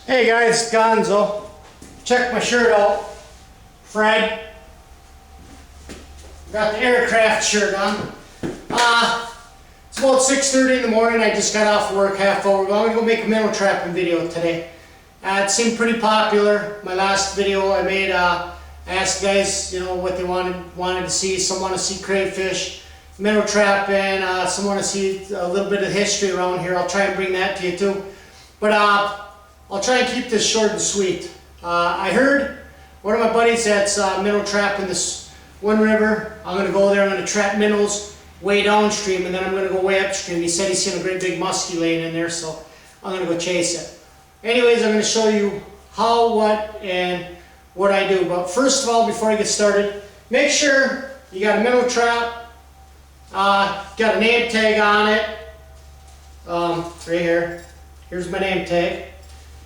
Hey guys, Gonzo. Check my shirt out. Fred. Got the aircraft shirt on. It's about 6:30 in the morning. I just got off work half hour ago. I'm going to go make a minnow trapping video today. It seemed pretty popular. My last video I made, I asked guys, what they wanted to see. Some want to see crayfish, minnow trapping, some want to see a little bit of history around here. I'll try and bring that to you too. But I'll try and keep this short and sweet. I heard one of my buddies that's minnow trapping this one river. I'm going to go there, I'm going to trap minnows way downstream, and then I'm going to go way upstream. He said he's seen a great big muskie laying in there, so I'm going to go chase it. Anyways, I'm going to show you how, what, and what I do. But first of all, before I get started, make sure you got a minnow trap, got a name tag on it, right here. Here's my name tag.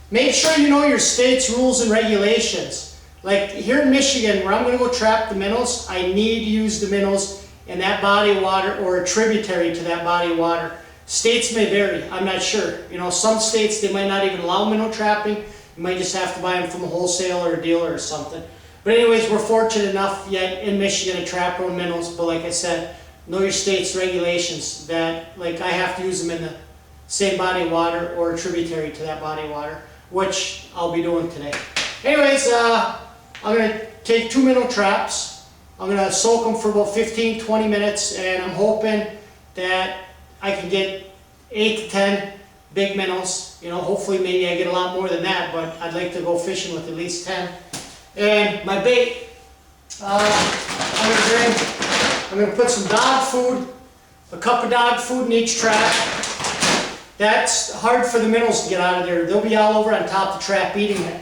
Make sure you know your state's rules and regulations. Like here in Michigan, where I'm going to go trap the minnows, I need to use the minnows in that body of water or a tributary to that body of water. States may vary, I'm not sure. Some states, they might not even allow minnow trapping. You might just have to buy them from a wholesaler or a dealer or something. But anyways, we're fortunate enough yet in Michigan to trap our own minnows. But like I said, know your state's regulations that like I have to use them in the same body of water or a tributary to that body of water, which I'll be doing today. Anyways, I'm going to take 2 minnow traps. I'm going to soak them for about 15-20 minutes, and I'm hoping that I can get 8 to 10 big minnows. Hopefully maybe I get a lot more than that, but I'd like to go fishing with at least 10. And my bait, I'm going to put some dog food, a cup of dog food in each trap. That's hard for the minnows to get out of there. They'll be all over on top of the trap eating it.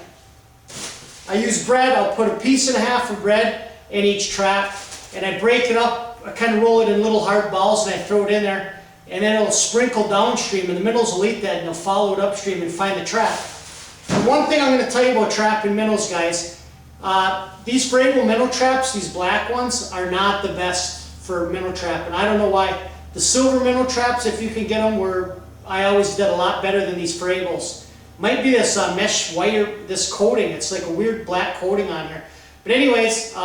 I use bread. I'll put a piece and a half of bread in each trap, and I break it up. I kind of roll it in little hard balls, and I throw it in there, and then it'll sprinkle downstream, and the minnows will eat that, and they'll follow it upstream and find the trap. And one thing I'm going to tell you about trapping minnows, guys, these fragile minnow traps, these black ones, are not the best for minnow trapping. I don't know why. The silver minnow traps, if you can get them, I always did a lot better than these fraggles. Might be this mesh wire, this coating. It's like a weird black coating on here. But anyways,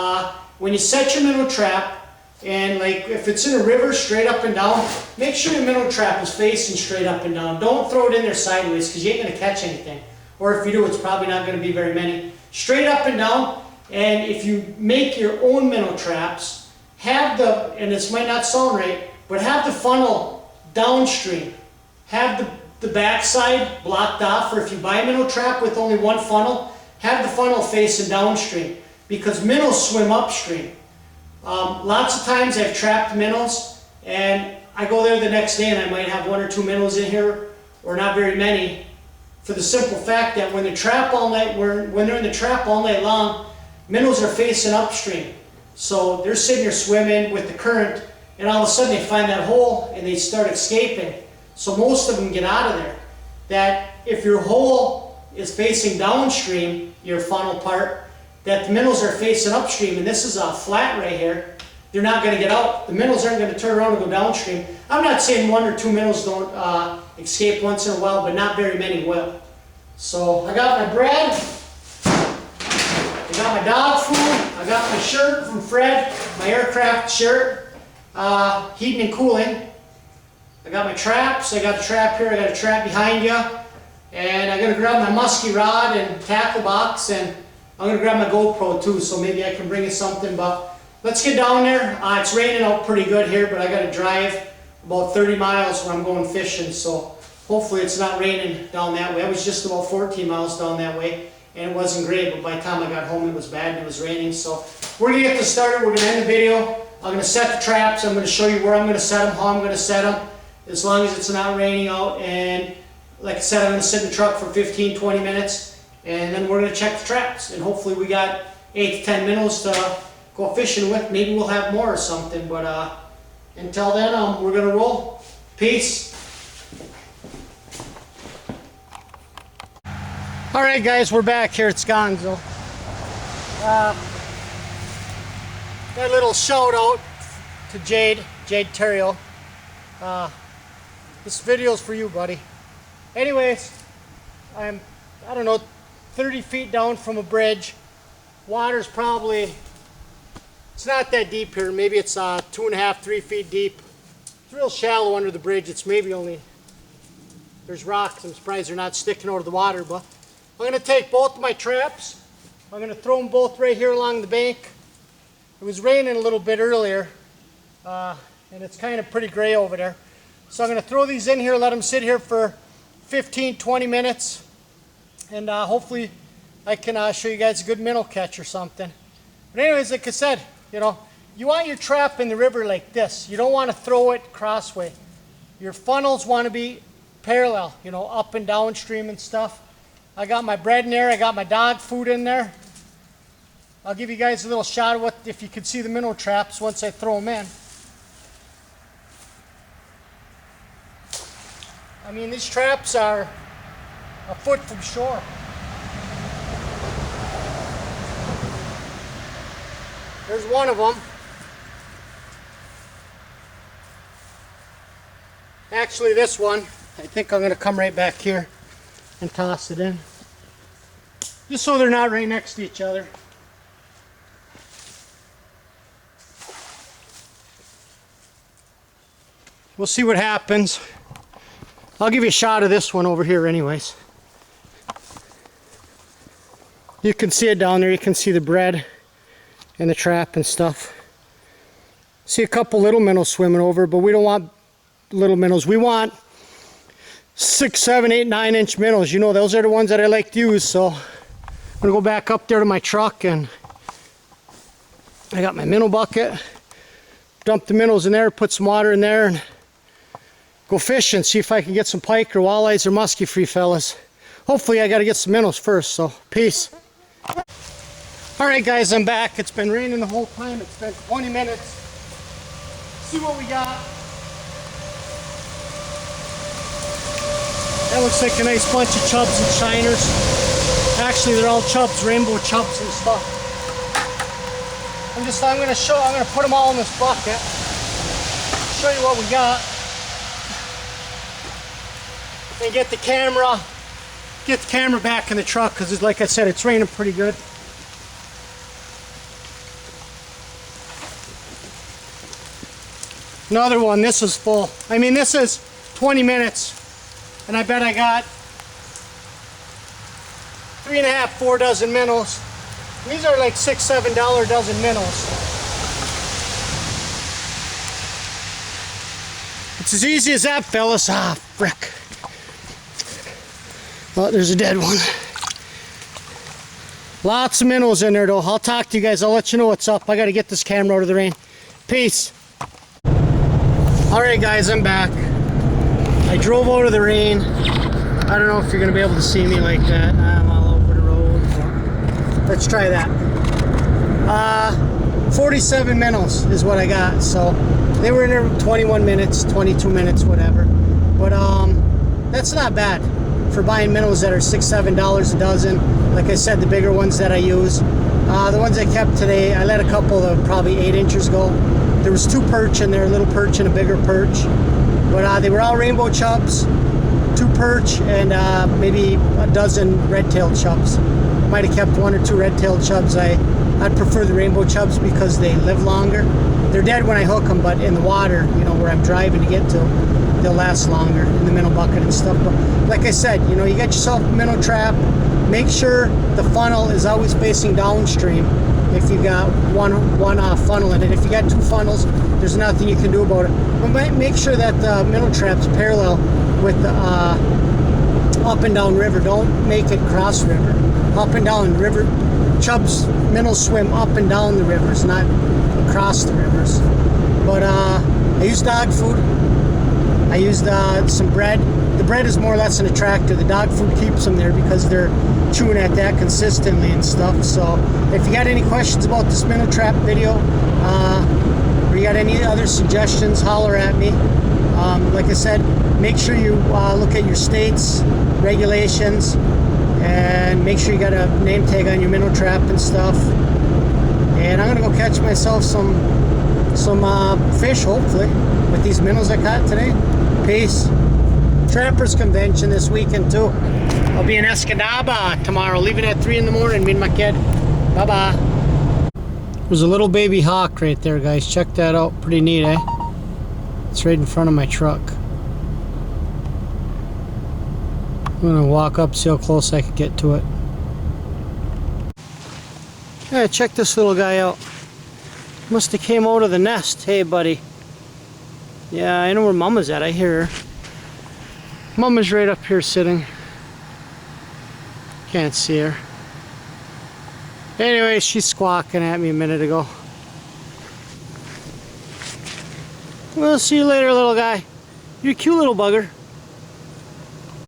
when you set your minnow trap, and like if it's in a river straight up and down, make sure your minnow trap is facing straight up and down. Don't throw it in there sideways because you ain't going to catch anything. Or if you do, it's probably not going to be very many. Straight up and down, and if you make your own minnow traps, have and this might not sound right, but have the funnel downstream. Have the backside blocked off, or if you buy a minnow trap with only one funnel, have the funnel facing downstream, because minnows swim upstream. Lots of times I've trapped minnows, and I go there the next day and I might have 1 or 2 minnows in here, or not very many, for the simple fact that when they're in the trap all night long, minnows are facing upstream. So they're sitting there swimming with the current, and all of a sudden they find that hole and they start escaping. So most of them get out of there. That if your hole is facing downstream, your funnel part, that the minnows are facing upstream, and this is a flat right here, they're not going to get out. The minnows aren't going to turn around and go downstream. I'm not saying 1 or 2 minnows don't escape once in a while, but not very many will. So I got my bread, I got my dog food, I got my shirt from Fred, my aircraft shirt, heating and cooling. I got my traps. I got a trap here. I got a trap behind you. And I'm going to grab my musky rod and tackle box. And I'm going to grab my GoPro too, so maybe I can bring you something. But let's get down there. It's raining out pretty good here, but I got to drive about 30 miles where I'm going fishing. So hopefully it's not raining down that way. I was just about 14 miles down that way, and it wasn't great. But by the time I got home, it was bad and it was raining. So we're going to get this started. We're going to end the video. I'm going to set the traps. I'm going to show you where I'm going to set them, how I'm going to set them, as long as it's not raining out. And like I said, I'm going to sit in the truck for 15-20 minutes, and then we're going to check the traps, and hopefully we got 8 to 10 minnows to go fishing with. Maybe we'll have more or something, but until then, we're going to roll. Peace. Alright guys, we're back here at Gonzo. Got a little shout out to Jade Terrio. This video's for you, buddy. Anyways, I'm I don't know, 30 feet down from a bridge. Water's probably, it's not that deep here. Maybe it's 2.5, 3 feet deep. It's real shallow under the bridge. It's maybe only, there's rocks. I'm surprised they're not sticking out of the water, but I'm gonna take both of my traps. I'm gonna throw them both right here along the bank. It was raining a little bit earlier, and it's kind of pretty gray over there. So I'm gonna throw these in here, let them sit here for 15, 20 minutes, and hopefully I can show you guys a good minnow catch or something. But anyways, like I said, you know, you want your trap in the river like this. You don't want to throw it crossway. Your funnels want to be parallel, you know, up and downstream and stuff. I got my bread in there. I got my dog food in there. I'll give you guys a little shot of what, if you can see the minnow traps once I throw them in. I mean, these traps are a foot from shore. There's one of them. Actually, this one, I think I'm going to come right back here and toss it in. Just so they're not right next to each other. We'll see what happens. I'll give you a shot of this one over here anyways. You can see it down there. You can see the bread and the trap and stuff. See a couple little minnows swimming over, but we don't want little minnows. We want 6, 7, 8, 9-inch minnows. You know, those are the ones that I like to use. So I'm gonna go back up there to my truck, and I got my minnow bucket. Dump the minnows in there, put some water in there, and go fishing. See if I can get some pike or walleyes or muskie for you fellas. Hopefully I gotta get some minnows first, so peace. Alright guys, I'm back. It's been raining the whole time. It's been 20 minutes. See what we got. That looks like a nice bunch of chubs and shiners. Actually, they're all chubs, rainbow chubs and stuff. I'm gonna put them all in this bucket. Show you what we got. And get the camera back in the truck, because like I said, it's raining pretty good. Another one. This is full. I mean, this is 20 minutes, and I bet I got 3.5, 4 dozen minnows. These are like $6, $7 dozen minnows. It's as easy as that, fellas. Ah, frick. Oh, there's a dead one. Lots of minnows in there though. I'll talk to you guys. I'll let you know what's up. I gotta get this camera out of the rain. Peace. Alright guys, I'm back. I drove out of the rain. I don't know if you're gonna be able to see me like that. I'm all over the road. Let's try that. 47 minnows is what I got. So they were in there 21 minutes, 22 minutes, whatever. But that's not bad for buying minnows that are $6, $7 a dozen. Like I said, the bigger ones that I use. The ones I kept today, I let a couple of probably 8 inches go. There was 2 perch in there, a little perch and a bigger perch. But they were all rainbow chubs, 2 perch, and maybe a dozen red-tailed chubs. Might have kept 1 or 2 red-tailed chubs. I'd prefer the rainbow chubs because they live longer. They're dead when I hook them, but in the water, you know, where I'm driving to get to, they'll last longer in the minnow bucket and stuff. But like I said, you know, you get yourself a minnow trap. Make sure the funnel is always facing downstream. If you got one funnel in it, if you got 2 funnels, there's nothing you can do about it. But make sure that the minnow trap's parallel with the up and down river. Don't make it cross river. Up and down river. Chubs, minnows swim up and down the rivers, not across the rivers. But I used dog food. I used some bread. The bread is more or less an attractor. The dog food keeps them there because they're chewing at that consistently and stuff. So if you got any questions about this minnow trap video, or you got any other suggestions, holler at me. Like I said, make sure you look at your state's regulations, and make sure you got a name tag on your minnow trap and stuff. And I'm gonna go catch myself some fish, hopefully, with these minnows I caught today. Peace. Trappers Convention this weekend too. I'll be in Escanaba tomorrow, leaving at 3 in the morning, me and my kid. Bye-bye. There's a little baby hawk right there, guys. Check that out. Pretty neat, eh? It's right in front of my truck. I'm gonna walk up, see how close I can get to it. Yeah, check this little guy out. Must have came out of the nest. Hey, buddy. Yeah, I know where Mama's at. I hear her. Mama's right up here sitting. Can't see her. Anyway, she's squawking at me a minute ago. We'll see you later, little guy. You're a cute little bugger.